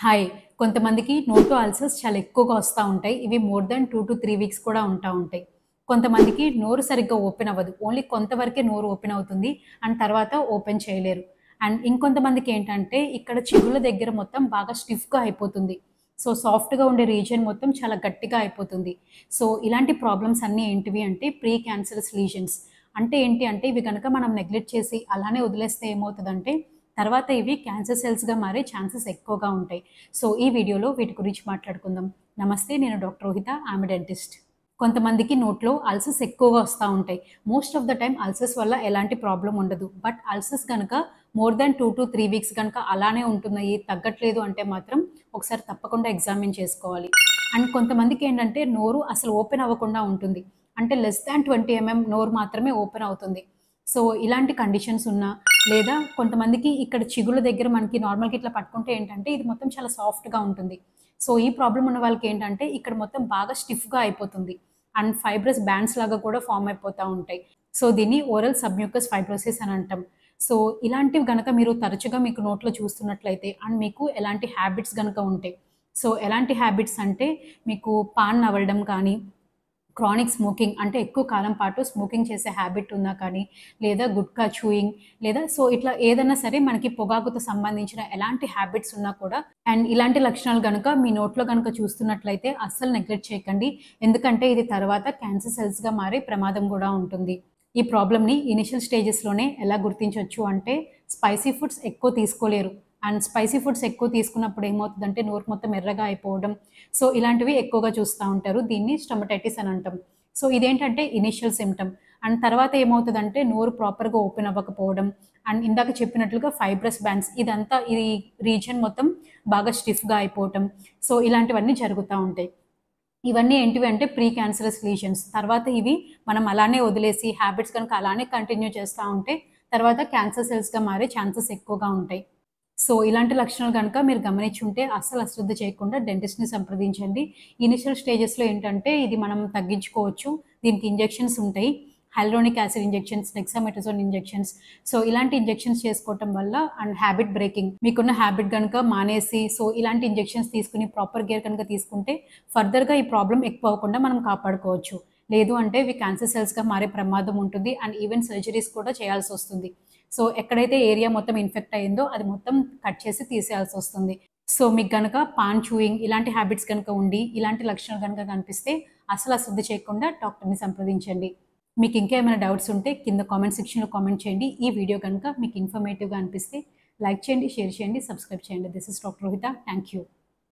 Hi. కొంతమందికి నోట్లో ulcers చాలా ఎక్కువగా వస్తా ఉంటాయి. ఇవి మోర్ దాన్ 2-3 వీక్స్ కూడా ఉంటా ఉంటాయి. కొంతమందికి నోరు సరిగ్గా ఓపెన్ అవ్వదు. ఓన్లీ కొంతవరకే నోరు ఓపెన్ అవుతుంది. అండ్ తర్వాత ఓపెన్ చేయలేరు. అండ్ ఇంకొంతమందికేంటంటే ఇక్కడ చిగుళ్ళ దగ్గర మొత్తం బాగా స్టిఫ్‌గా అయిపోతుంది. సో, సాఫ్ట్‌గా ఉండే రీజియన్ మొత్తం చాలా గట్టిగా అయిపోతుంది. సో, ఇలాంటి ప్రాబ్లమ్స్ అన్నీ ఏంటివి అంటే ప్రీ క్యాన్సరస్ లీజన్స్. అంటే ఏంటి అంటే ఇవి గనక మనం నెగ్లెక్ట్ చేసి అలానే వదిలేస్తే ఏమవుతదంటే తర్వాత ఇవి క్యాన్సర్ సెల్స్‌గా మారే ఛాన్సెస్ ఎక్కువగా ఉంటాయి. సో, ఈ వీడియోలో వీటి గురించి మాట్లాడుకుందాం. నమస్తే, నేను doctor Rohita. I'm a dentist. కొంతమందికి నోట్లో అల్సర్స్ ఎక్కువగా వస్తా ఉంటాయి. Most of the time ulcers వల్ల ఎలాంటి ప్రాబ్లమ్ ఉండదు. బట్ అల్సర్స్ గనక మోర్ దాన్ 2-3 వీక్స్ గనక అలానే ఉంటున్నాయి, తగ్గట్లేదు అంటే మాత్రం ఒకసారి తప్పకుండా ఎగ్జామిన్ చేసుకోవాలి. అండ్ కొంతమందికేంటంటే నోరు అసలు ఓపెన్ అవ్వకుండా ఉంటుంది. అంటే లెస్ దాన్ 20 నోరు మాత్రమే ఓపెన్ అవుతుంది. సో, ఇలాంటి కండిషన్స్ ఉన్నా లేదా కొంతమందికి ఇక్కడ చిగుళ్ళ దగ్గర మనకి నార్మల్‌గా ఇట్లా పట్టుకుంటే ఏంటంటే ఇది మొత్తం చాలా సాఫ్ట్‌గా ఉంటుంది. సో, ఈ ప్రాబ్లమ్ ఉన్న వాళ్ళకేంటంటే ఇక్కడ మొత్తం బాగా స్టిఫ్‌గా అయిపోతుంది. అండ్ ఫైబ్రస్ బ్యాండ్స్ లాగా కూడా ఫార్మ్ అయిపోతా ఉంటాయి. సో, దీన్ని ఓరల్ సబ్మ్యూకస్ ఫైబ్రోసిస్ అని అంటాం. సో, ఇలాంటివి గనక మీరు తరచుగా మీకు నోట్లో చూస్తున్నట్లయితే అండ్ మీకు ఎలాంటి హ్యాబిట్స్ గనక ఉంటే, సో, ఎలాంటి హ్యాబిట్స్ అంటే మీకు పాన్ నవలడం కానీ, క్రానిక్ స్మోకింగ్ అంటే ఎక్కువ కాలం పాటు స్మోకింగ్ చేసే హ్యాబిట్ ఉన్నా కానీ, లేదా గుట్కా చూయింగ్, లేదా సో ఇట్లా ఏదన్నా సరే మనకి పొగాకుతో సంబంధించిన ఎలాంటి హ్యాబిట్స్ ఉన్నా కూడా అండ్ ఇలాంటి లక్షణాలు గనక మీ నోట్లో గనక చూస్తున్నట్లయితే అస్సలు నెగ్లెక్ట్ చేయకండి. ఎందుకంటే ఇది తర్వాత క్యాన్సర్ సెల్స్‌గా మారే ప్రమాదం గూడా ఉంటుంది. ఈ ప్రాబ్లమ్‌ని ఇనిషియల్ స్టేజెస్‌లోనే ఎలా గుర్తించొచ్చు అంటే స్పైసీ ఫుడ్స్ ఎక్కువ తీసుకోలేరు. అండ్ స్పైసీ ఫుడ్స్ ఎక్కువ తీసుకున్నప్పుడు ఏమవుతదంటే నోరు మొత్తం ఎర్రగా అయిపోవడం. సో, ఇలాంటివి ఎక్కువగా చూస్తా ఉంటారు. దీన్ని స్టమటైటిస్ అని అంటాం. సో, ఇదేంటంటే ఇనీషియల్ సింప్టమ్. అండ్ తర్వాత ఏమవుతదంటే నోరు ప్రాపర్‌గా ఓపెన్ అవ్వకపోవడం. అండ్ ఇందాక చెప్పినట్లుగా ఫైబ్రస్ బ్యాండ్స్ ఇదంతా ఈ రీజియన్ మొత్తం బాగా స్టిఫ్‌గా అయిపోవటం. సో, ఇలాంటివన్నీ జరుగుతా ఉంటాయి. ఇవన్నీ ఏంటివి అంటే ప్రీ క్యాన్సరస్ లీషన్స్. తర్వాత ఇవి మనం అలానే వదిలేసి హ్యాబిట్స్ గనుక అలానే కంటిన్యూ చేస్తా ఉంటే తర్వాత క్యాన్సర్ సెల్స్‌గా మారే ఛాన్సెస్ ఎక్కువగా ఉంటాయి. సో, ఇలాంటి లక్షణాలు గనక మీరు గమనించుంటే అస్సలు అశ్రద్ధ చేయకుండా డెంటిస్ట్‌ని సంప్రదించండి. ఇనిషియల్ స్టేజెస్‌లో ఏంటంటే ఇది మనం తగ్గించుకోవచ్చు. దీనికి ఇంజెక్షన్స్ ఉంటాయి. Hyaluronic acid injections, dexamethasone injections. So, ఇలాంటి ఇంజెక్షన్స్ చేసుకోవటం వల్ల అండ్ హ్యాబిట్ బ్రేకింగ్ మీకున్న హ్యాబిట్ గనక మానేసి సో, ఇలాంటి ఇంజెక్షన్స్ తీసుకొని ప్రాపర్ కేర్ కనుక తీసుకుంటే ఫర్దర్‌గా ఈ ప్రాబ్లమ్ ఎక్కువ అవ్వకుండా మనం కాపాడుకోవచ్చు. లేదు అంటే ఇవి క్యాన్సర్ సెల్స్‌గా మారే ప్రమాదం ఉంటుంది. అండ్ ఈవెన్ సర్జరీస్ కూడా చేయాల్సొస్తుంది. సో, ఎక్కడైతే ఏరియా మొత్తం ఇన్ఫెక్ట్ అయిందో అది మొత్తం కట్ చేసి తీసేయాల్సొస్తుంది. సో, మీకు గనక పాన్ చూయింగ్ ఇలాంటి హ్యాబిట్స్ గనక ఉండి, ఇలాంటి లక్షణాలు గనక కనిపిస్తే అస్సలు అశ్రద్ధ చేయకుండా డాక్టర్‌ని సంప్రదించండి. మీకు ఇంకా ఏమైనా డౌట్స్ ఉంటే కింద కామెంట్ సెక్షన్‌లో కామెంట్ చేయండి. ఈ వీడియో గనక మీకు ఇన్ఫర్మేటివ్‌గా అనిపిస్తే లైక్ చేయండి, షేర్ చేయండి, సబ్స్క్రైబ్ చేయండి. This is doctor Rohita. Thank you.